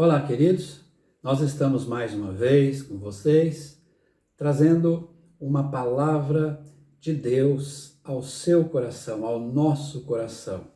Olá, queridos. Nós estamos mais uma vez com vocês, trazendo uma palavra de Deus ao seu coração, ao nosso coração.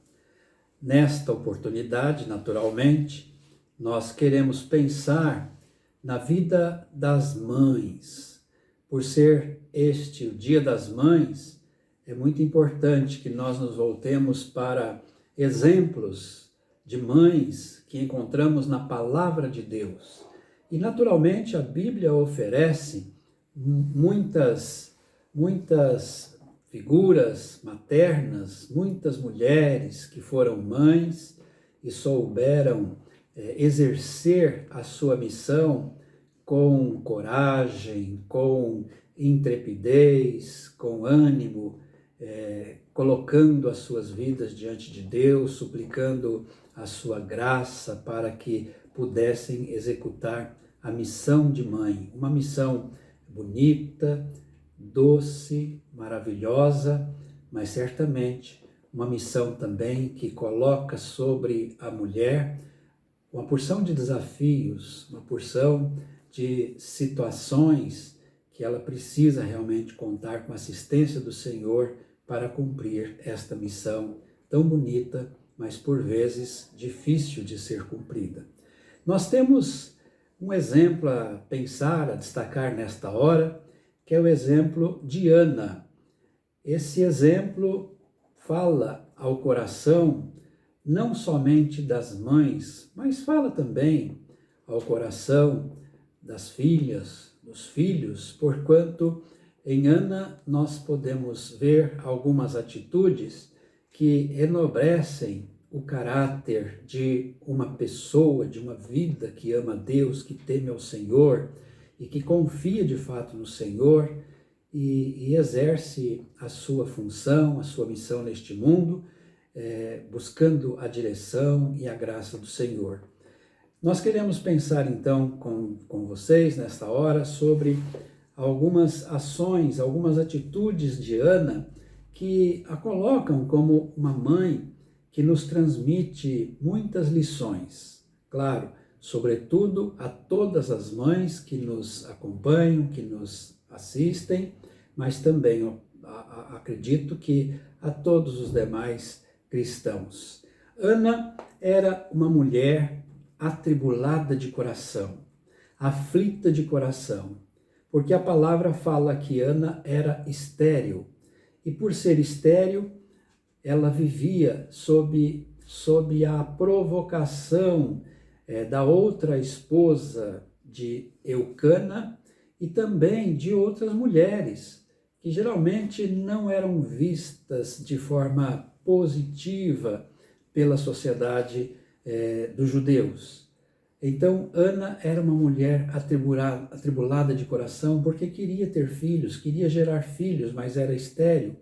Nesta oportunidade, naturalmente, nós queremos pensar na vida das mães. Por ser este o Dia das Mães, é muito importante que nós nos voltemos para exemplos de mães que encontramos na palavra de Deus. E naturalmente a Bíblia oferece muitas figuras maternas, muitas mulheres que foram mães e souberam exercer a sua missão com coragem, com intrepidez, com ânimo, colocando as suas vidas diante de Deus, suplicando a sua graça para que pudessem executar a missão de mãe, uma missão bonita, doce, maravilhosa, mas certamente uma missão também que coloca sobre a mulher uma porção de desafios, uma porção de situações que ela precisa realmente contar com a assistência do Senhor para cumprir esta missão tão bonita, mas por vezes difícil de ser cumprida. Nós temos um exemplo a pensar, a destacar nesta hora, que é o exemplo de Ana. Esse exemplo fala ao coração não somente das mães, mas fala também ao coração das filhas, dos filhos, porquanto em Ana nós podemos ver algumas atitudes que enobrecem o caráter de uma pessoa, de uma vida que ama a Deus, que teme ao Senhor e que confia de fato no Senhor e exerce a sua função, a sua missão neste mundo, buscando a direção e a graça do Senhor. Nós queremos pensar então com vocês nesta hora sobre algumas ações, algumas atitudes de Ana que a colocam como uma mãe que nos transmite muitas lições. Claro, sobretudo a todas as mães que nos acompanham, que nos assistem, mas também acredito que a todos os demais cristãos. Ana era uma mulher atribulada de coração, aflita de coração, porque a palavra fala que Ana era estéril, e por ser estéril, ela vivia sob a provocação da outra esposa de Eucana e também de outras mulheres, que geralmente não eram vistas de forma positiva pela sociedade dos judeus. Então, Ana era uma mulher atribulada de coração porque queria ter filhos, queria gerar filhos, mas era estéril.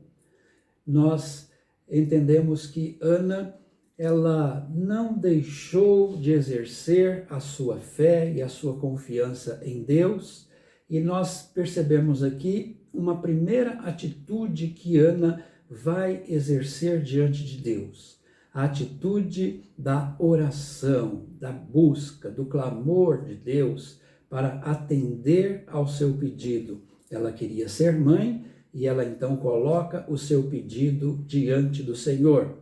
Nós entendemos que Ana, ela não deixou de exercer a sua fé e a sua confiança em Deus, e nós percebemos aqui uma primeira atitude que Ana vai exercer diante de Deus. A atitude da oração, da busca, do clamor de Deus para atender ao seu pedido. Ela queria ser mãe e ela então coloca o seu pedido diante do Senhor.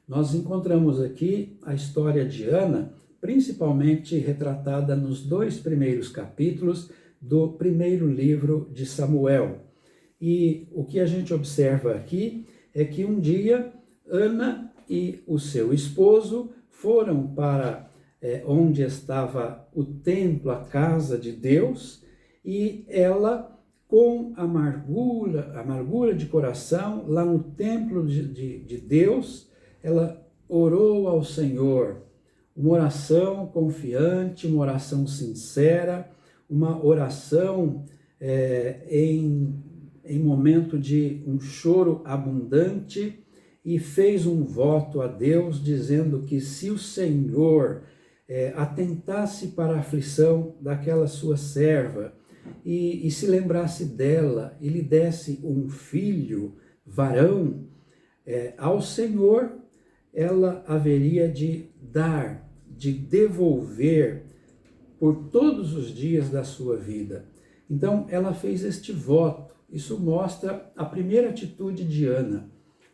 Nós encontramos aqui a história de Ana, principalmente retratada nos 2 primeiros capítulos do primeiro livro de Samuel. E o que a gente observa aqui é que um dia Ana e o seu esposo foram para onde estava o templo, a casa de Deus, e ela, com amargura de coração, lá no templo de Deus, ela orou ao Senhor, uma oração confiante, uma oração sincera, uma oração em momento de um choro abundante, e fez um voto a Deus, dizendo que se o Senhor atentasse para a aflição daquela sua serva e se lembrasse dela e lhe desse um filho varão, ao Senhor ela haveria de dar, de devolver por todos os dias da sua vida. Então, ela fez este voto. Isso mostra a primeira atitude de Ana,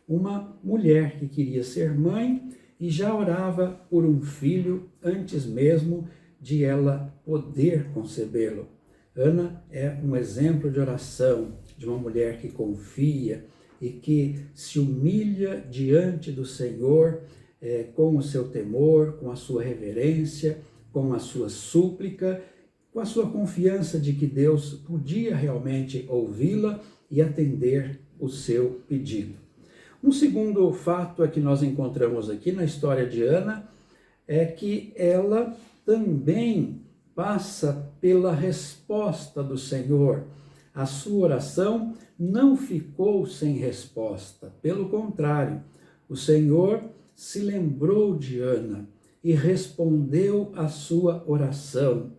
uma mulher que queria ser mãe e já orava por um filho antes mesmo de ela poder concebê-lo. Ana é um exemplo de oração, de uma mulher que confia e que se humilha diante do Senhor com o seu temor, com a sua reverência, com a sua súplica, com a sua confiança de que Deus podia realmente ouvi-la e atender o seu pedido. Um segundo fato que nós encontramos aqui na história de Ana é que ela também passa pela resposta do Senhor. A sua oração não ficou sem resposta, pelo contrário, o Senhor se lembrou de Ana e respondeu à sua oração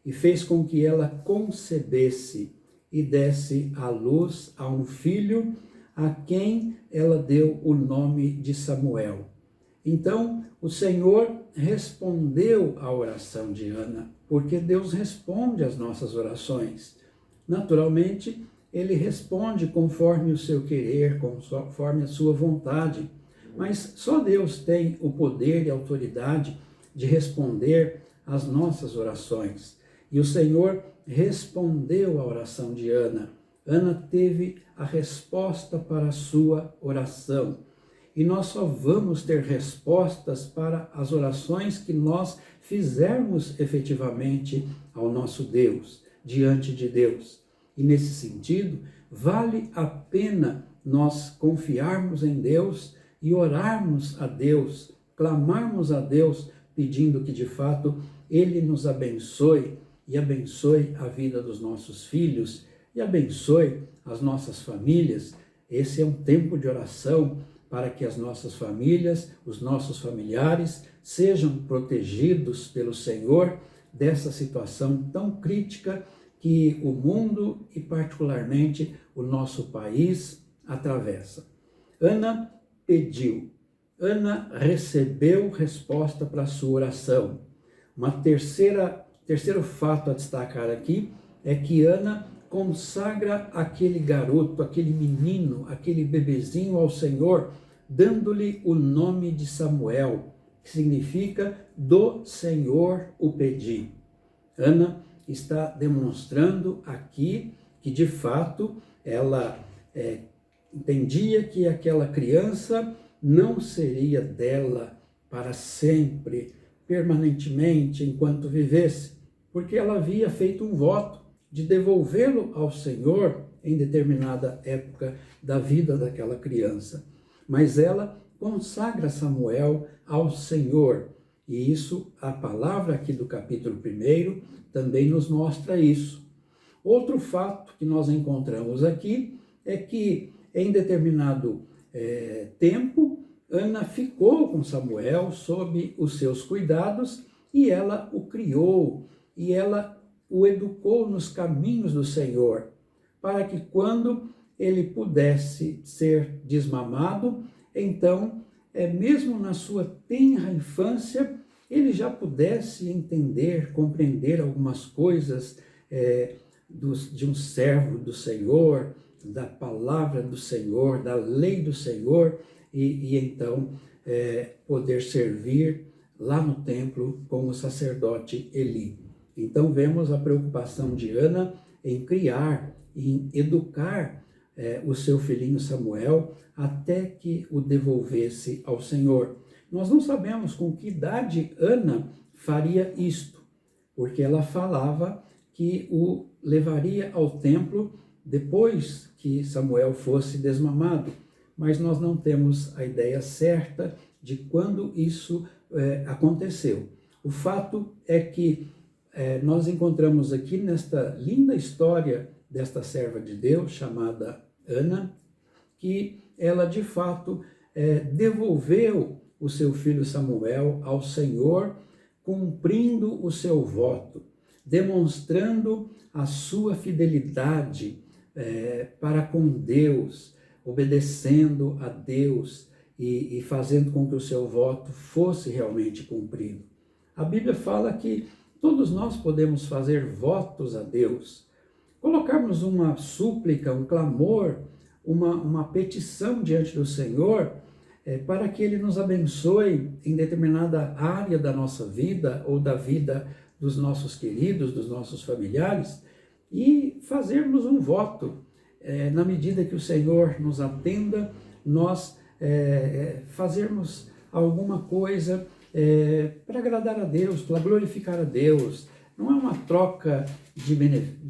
e fez com que ela concebesse e desse à luz a um filho a quem ela deu o nome de Samuel. Então, o Senhor respondeu à oração de Ana, porque Deus responde às nossas orações. Naturalmente, Ele responde conforme o seu querer, conforme a sua vontade. Mas só Deus tem o poder e a autoridade de responder às nossas orações. E o Senhor respondeu à oração de Ana. Ana teve a resposta para a sua oração. E nós só vamos ter respostas para as orações que nós fizermos efetivamente ao nosso Deus, diante de Deus. E nesse sentido, vale a pena nós confiarmos em Deus e orarmos a Deus, clamarmos a Deus, pedindo que de fato Ele nos abençoe e abençoe a vida dos nossos filhos e abençoe as nossas famílias. Esse é um tempo de oração para que as nossas famílias, os nossos familiares sejam protegidos pelo Senhor dessa situação tão crítica que o mundo e particularmente o nosso país atravessa. Ana pediu, Ana recebeu resposta para a sua oração. Terceiro fato a destacar aqui é que Ana consagra aquele garoto, aquele menino, aquele bebezinho ao Senhor, dando-lhe o nome de Samuel, que significa do Senhor o pedi. Ana está demonstrando aqui que de fato ela entendia que aquela criança não seria dela para sempre, permanentemente, enquanto vivesse, porque ela havia feito um voto de devolvê-lo ao Senhor em determinada época da vida daquela criança. Mas ela consagra Samuel ao Senhor. E isso, a palavra aqui do capítulo 1 também nos mostra isso. Outro fato que nós encontramos aqui é que em determinado tempo, Ana ficou com Samuel sob os seus cuidados e ela o criou e ela o educou nos caminhos do Senhor, para que quando ele pudesse ser desmamado, então, mesmo na sua tenra infância, ele já pudesse entender, compreender algumas coisas de um servo do Senhor, da palavra do Senhor, da lei do Senhor, e então poder servir lá no templo com o sacerdote Eli. Então vemos a preocupação de Ana em criar, em educar o seu filhinho Samuel até que o devolvesse ao Senhor. Nós não sabemos com que idade Ana faria isto, porque ela falava que o levaria ao templo depois que Samuel fosse desmamado, mas nós não temos a ideia certa de quando isso aconteceu. O fato é que nós encontramos aqui nesta linda história desta serva de Deus chamada Ana, que ela de fato devolveu o seu filho Samuel ao Senhor, cumprindo o seu voto, demonstrando a sua fidelidade para com Deus, obedecendo a Deus e fazendo com que o seu voto fosse realmente cumprido. A Bíblia fala que todos nós podemos fazer votos a Deus, colocarmos uma súplica, um clamor, uma petição diante do Senhor, para que Ele nos abençoe em determinada área da nossa vida ou da vida dos nossos queridos, dos nossos familiares, e fazermos um voto. Na medida que o Senhor nos atenda, nós fazermos alguma coisa para agradar a Deus, para glorificar a Deus. Não é uma troca de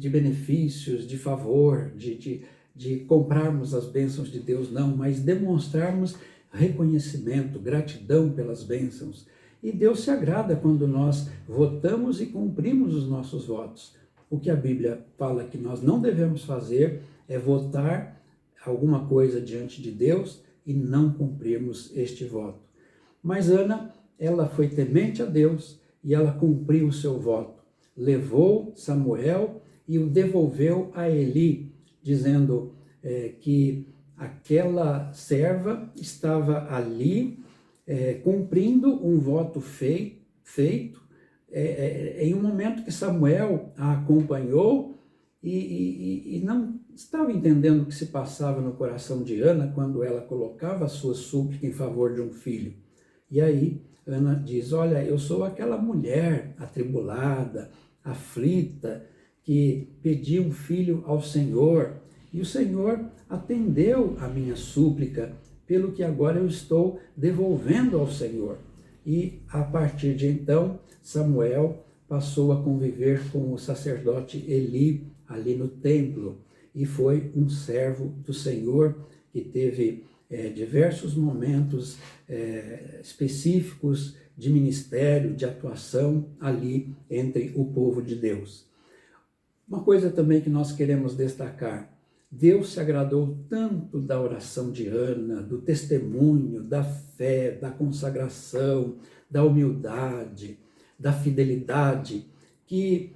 benefícios, de favor, de comprarmos as bênçãos de Deus, não, mas demonstrarmos reconhecimento, gratidão pelas bênçãos. E Deus se agrada quando nós votamos e cumprimos os nossos votos. O que a Bíblia fala que nós não devemos fazer é votar alguma coisa diante de Deus e não cumprirmos este voto. Mas Ana, ela foi temente a Deus e ela cumpriu o seu voto. Levou Samuel e o devolveu a Eli, dizendo que aquela serva estava ali cumprindo um voto feito em um momento que Samuel a acompanhou e não estava entendendo o que se passava no coração de Ana quando ela colocava a sua súplica em favor de um filho. E aí Ana diz, olha, eu sou aquela mulher atribulada, aflita, que pedi um filho ao Senhor, e o Senhor atendeu a minha súplica, pelo que agora eu estou devolvendo ao Senhor. E a partir de então, Samuel passou a conviver com o sacerdote Eli ali no templo, e foi um servo do Senhor que teve diversos momentos específicos de ministério, de atuação ali entre o povo de Deus. Uma coisa também que nós queremos destacar, Deus se agradou tanto da oração de Ana, do testemunho, da fé, da consagração, da humildade, da fidelidade, que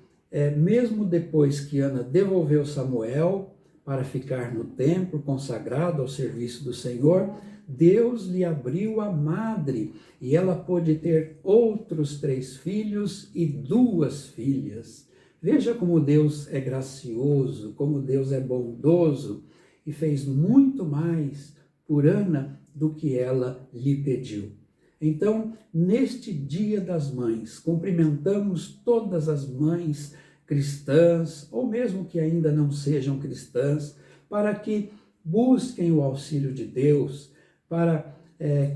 mesmo depois que Ana devolveu Samuel para ficar no templo consagrado ao serviço do Senhor, Deus lhe abriu a madre e ela pôde ter outros 3 filhos e 2 filhas. Veja como Deus é gracioso, como Deus é bondoso e fez muito mais por Ana do que ela lhe pediu. Então, neste Dia das Mães, cumprimentamos todas as mães cristãs, ou mesmo que ainda não sejam cristãs, para que busquem o auxílio de Deus, para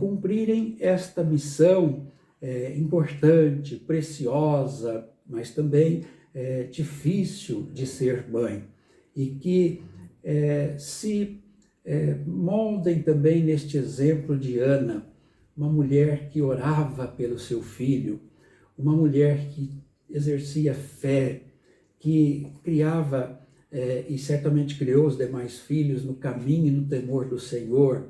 cumprirem esta missão importante, preciosa, mas também difícil de ser mãe, e que se moldem também neste exemplo de Ana, uma mulher que orava pelo seu filho, uma mulher que exercia fé, que criava e certamente criou os demais filhos no caminho e no temor do Senhor,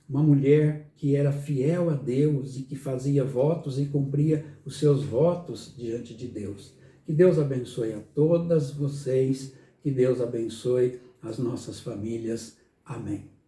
uma mulher que era fiel a Deus e que fazia votos e cumpria os seus votos diante de Deus. Que Deus abençoe a todas vocês, que Deus abençoe as nossas famílias. Amém.